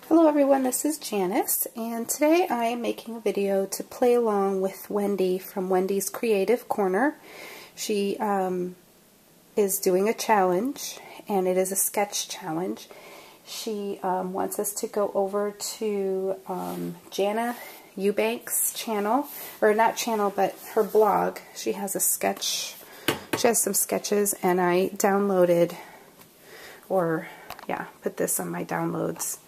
Hello everyone, this is Janice, and today I am making a video to play along with Wendy from Wendy's Creative Corner. She is doing a challenge, and it is a sketch challenge. She wants us to go over to Jana Eubank's channel, or not channel, but her blog. She has a sketch, she has some sketches, and I downloaded, or yeah, put this on my downloads.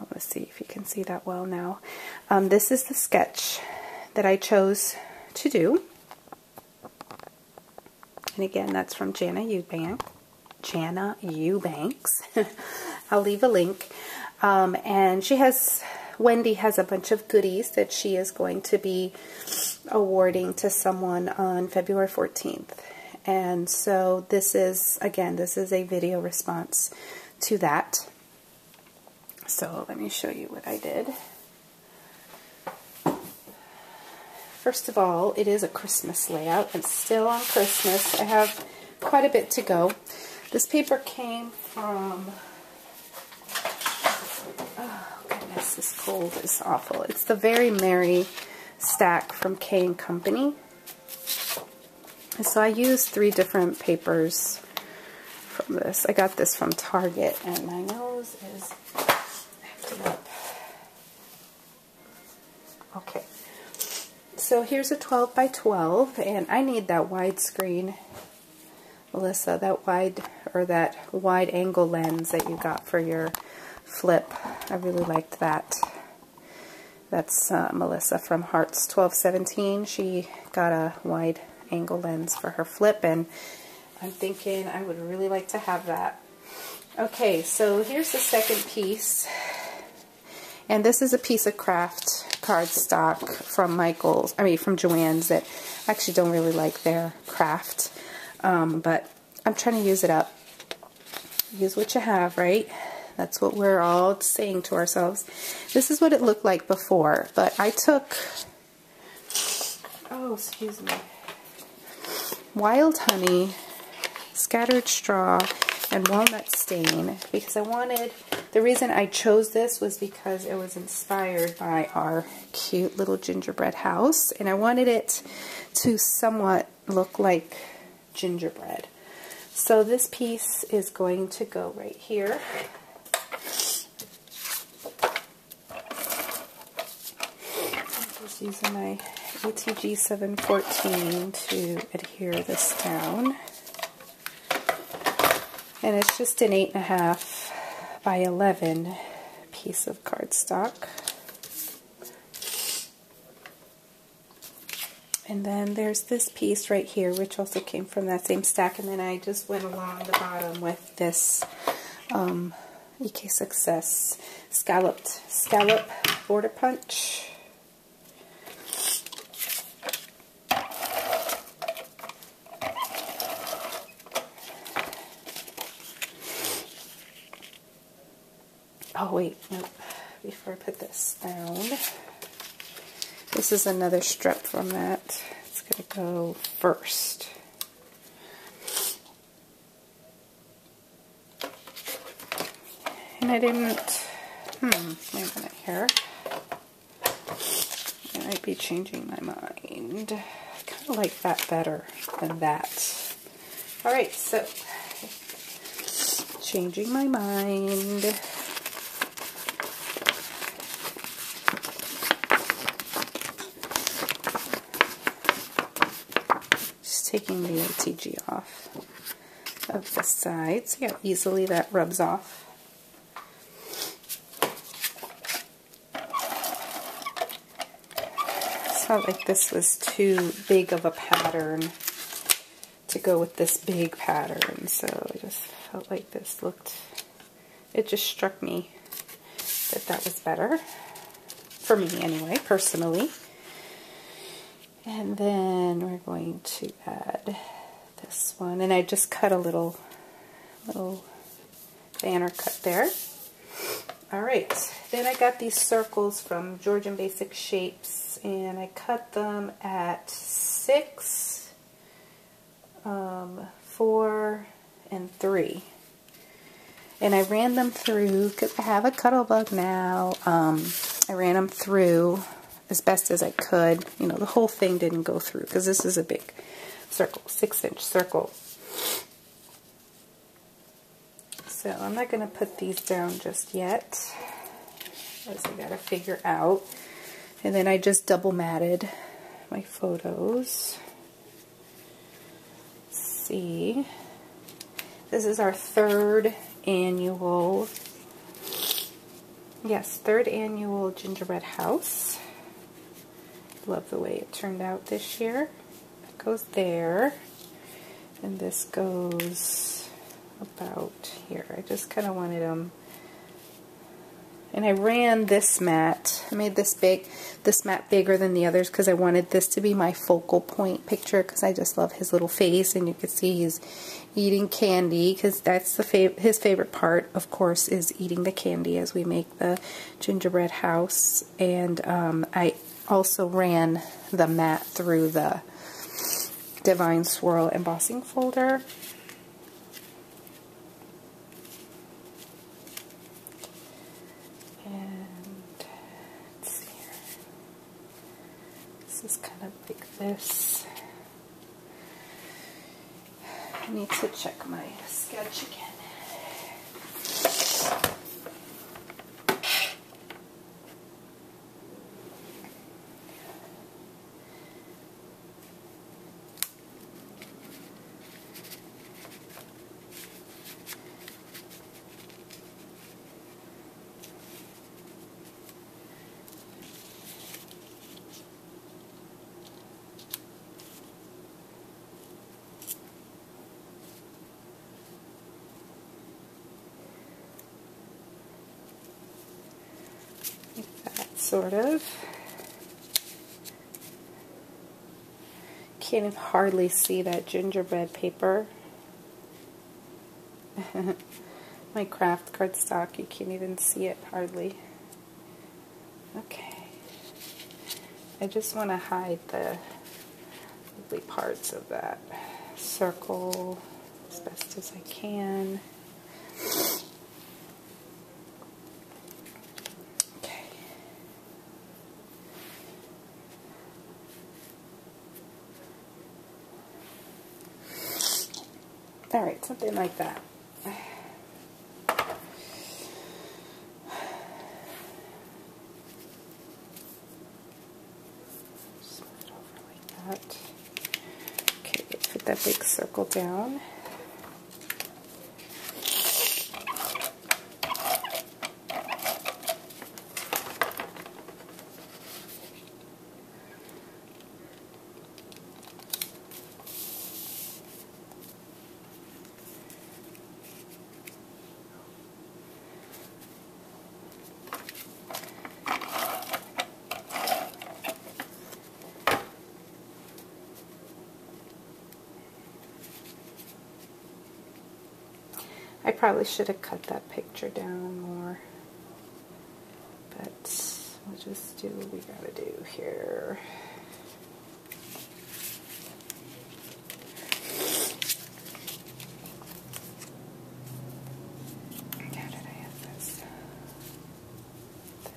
Let's see if you can see that well now. This is the sketch that I chose to do. And again, that's from Jana Eubank. Jana Eubanks. I'll leave a link. And Wendy has a bunch of goodies that she is going to be awarding to someone on February 14th. And so this is, again, this is a video response to that. So let me show you what I did. First of all, it is a Christmas layout. It's still on Christmas. I have quite a bit to go. This paper came from, oh goodness, this cold is awful. It's the Very Merry stack from K & Company. And so I used 3 different papers from this. I got this from Target, and my nose is up. Okay, so here's a 12 by 12, and I need that widescreen, Melissa, that wide angle lens that you got for your flip. I really liked that. That's Melissa from Hearts 1217. She got a wide angle lens for her flip, and I'm thinking I would really like to have that. Okay, so here's the second piece. And this is a piece of craft cardstock from from Joann's, that I actually don't really like their craft, but I'm trying to use it up. Use what you have, right? That's what we're all saying to ourselves. This is what it looked like before, but I took, oh, excuse me, wild honey, scattered straw, and walnut stain, because I wanted, the reason I chose this was because it was inspired by our cute little gingerbread house, and I wanted it to somewhat look like gingerbread. So this piece is going to go right here. I'm just using my ATG 714 to adhere this down. And it's just an 8.5 by 11 piece of cardstock. And then there's this piece right here, which also came from that same stack. And then I just went along the bottom with this EK Success scallop border punch. Oh wait, nope. Before I put this down, this is another strip from that. It's going to go first. And I didn't, wait a minute here. I might be changing my mind. I kind of like that better than that. Alright, so, changing my mind. Taking the ATG off of the side. See how easily that rubs off. It's felt like this was too big of a pattern to go with this big pattern, so I just felt like this looked, it just struck me that was better. For me anyway, personally. And then we're going to add this one, and I just cut a little banner cut there. Alright, then I got these circles from Georgian Basic Shapes, and I cut them at 6, 4, and 3. And I ran them through, because I have a cuddle bug now, I ran them through as best as I could. You know, the whole thing didn't go through, because this is a big circle, 6-inch circle. So I'm not going to put these down just yet, as I got to figure out. And then I just double matted my photos. Let's see. This is our third annual gingerbread house. Love the way it turned out this year. That goes there. And this goes about here. I just kind of wanted them. And I ran this mat. I made this mat bigger than the others because I wanted this to be my focal point picture, because I just love his little face, and you can see he's eating candy, because that's his favorite part, of course, is eating the candy as we make the gingerbread house. And I also ran the mat through the Divine Swirl embossing folder. This is kind of like this. I need to check my sketch again. Sort of. Can't even hardly see that gingerbread paper. My craft cardstock, you can't even see it hardly. Okay. I just want to hide the ugly parts of that circle as best as I can. Alright, something like that. Just move it over like that. Okay, put that big circle down. I probably should have cut that picture down more, but we'll just do what we gotta do here. How did I have this?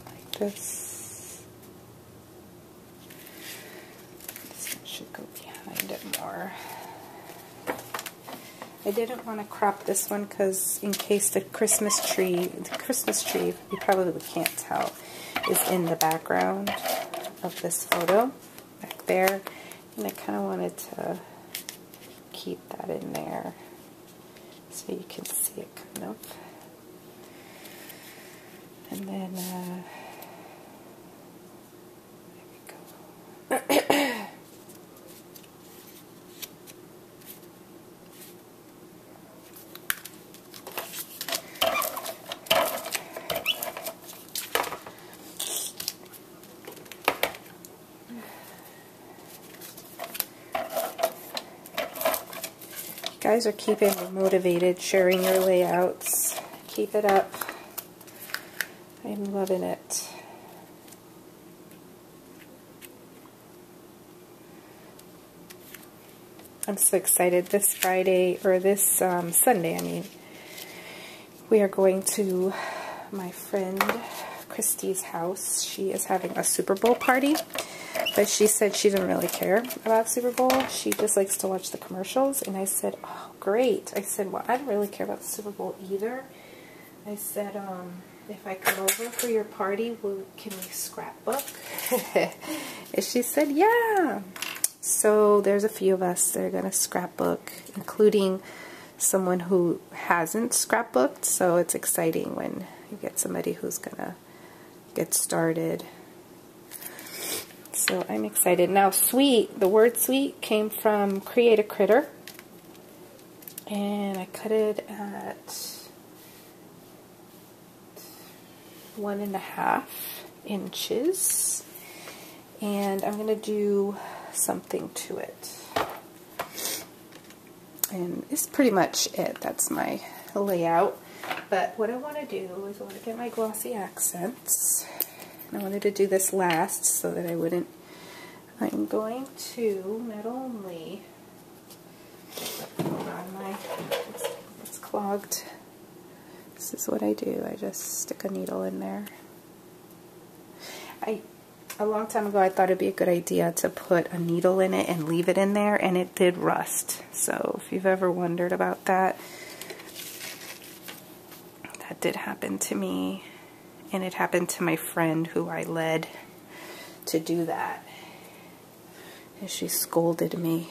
Like this. This one should go behind it more. I didn't want to crop this one because in case the Christmas tree, you probably can't tell, is in the background of this photo back there. And I kind of wanted to keep that in there so you can see it kind of. And then, there we go. You guys are keeping me motivated, sharing your layouts. Keep it up. I'm loving it. I'm so excited this Friday, or this Sunday, I mean, We are going to my friend Christy's house. She is having a Super Bowl party, but she said she didn't really care about Super Bowl. She just likes to watch the commercials. And I said, oh, great. I said, well, I don't really care about the Super Bowl either. I said, if I come over for your party, can we scrapbook? And she said, yeah. So there's a few of us that are going to scrapbook, including someone who hasn't scrapbooked. So it's exciting when you get somebody who's going to get started. So I'm excited. Now, sweet, the word sweet came from Create a Critter. And I cut it at 1.5 inches. And I'm going to do something to it. And it's pretty much it. That's my layout. But what I want to do is I want to get my Glossy Accents. And I wanted to do this last so that I wouldn't. I'm going to not only, hold on, it's clogged. This is what I do. I just stick a needle in there. A long time ago I thought it'd be a good idea to put a needle in it and leave it in there, and it did rust. So if you've ever wondered about that, that did happen to me, and it happened to my friend who I led to do that. And she scolded me.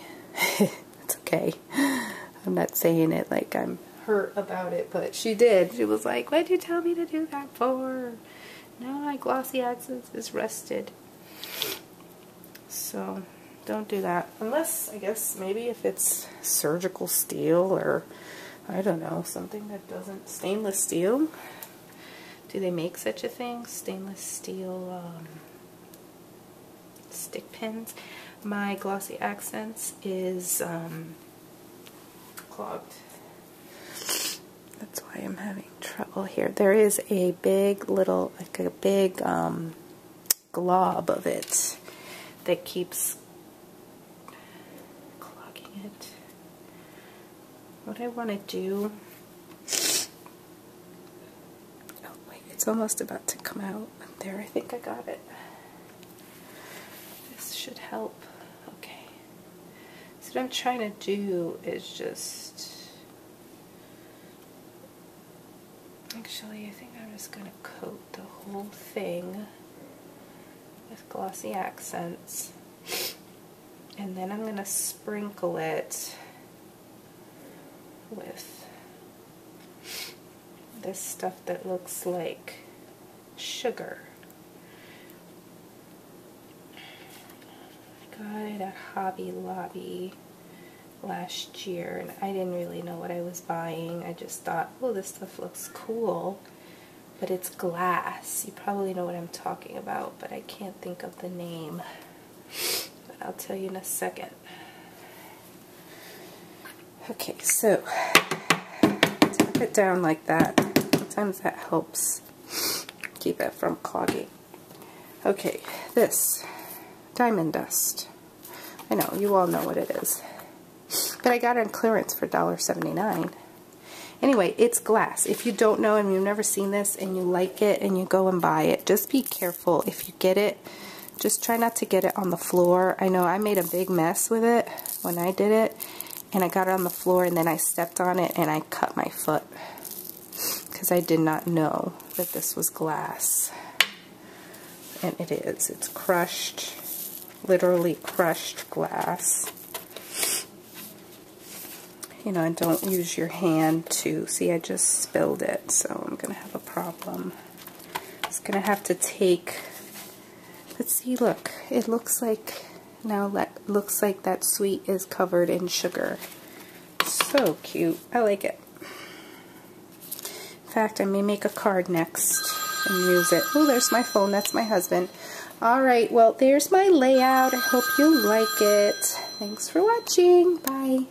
It's okay. I'm not saying it like I'm hurt about it, but she did. She was like, what'd you tell me to do that for? Now my Glossy Accents is rusted. So don't do that. Unless, I guess, maybe if it's surgical steel or, I don't know, something that doesn't, stainless steel. Do they make such a thing? Stainless steel stick pins. My Glossy Accents is clogged. That's why I'm having trouble here. There is a big little, like a big glob of it that keeps clogging it. What I want to do, oh wait, it's almost about to come out. There, I think I got it. This should help. Okay. So what I'm trying to do is just, actually, I think I'm just going to coat the whole thing with Glossy Accents, and then I'm going to sprinkle it with this stuff that looks like sugar. I got it at Hobby Lobby last year, and I didn't really know what I was buying. I just thought, oh, this stuff looks cool, but it's glass. You probably know what I'm talking about, but I can't think of the name. But I'll tell you in a second. Okay, so tap it down like that. Sometimes that helps keep it from clogging. Okay, this diamond dust. I know, you all know what it is. But I got it on clearance for $1.79. Anyway, it's glass. If you don't know and you've never seen this and you like it and you go and buy it, just be careful. If you get it, just try not to get it on the floor. I know I made a big mess with it when I did it, and I got it on the floor and then I stepped on it and I cut my foot because I did not know that this was glass. And it is. It's crushed, literally crushed glass. You know, and don't use your hand to, see, I just spilled it, so I'm going to have a problem. It's going to have to take, let's see, look, it looks like, now that looks like that sweet is covered in sugar. So cute. I like it. In fact, I may make a card next and use it. Oh, there's my phone. That's my husband. Alright, well, there's my layout. I hope you like it. Thanks for watching. Bye.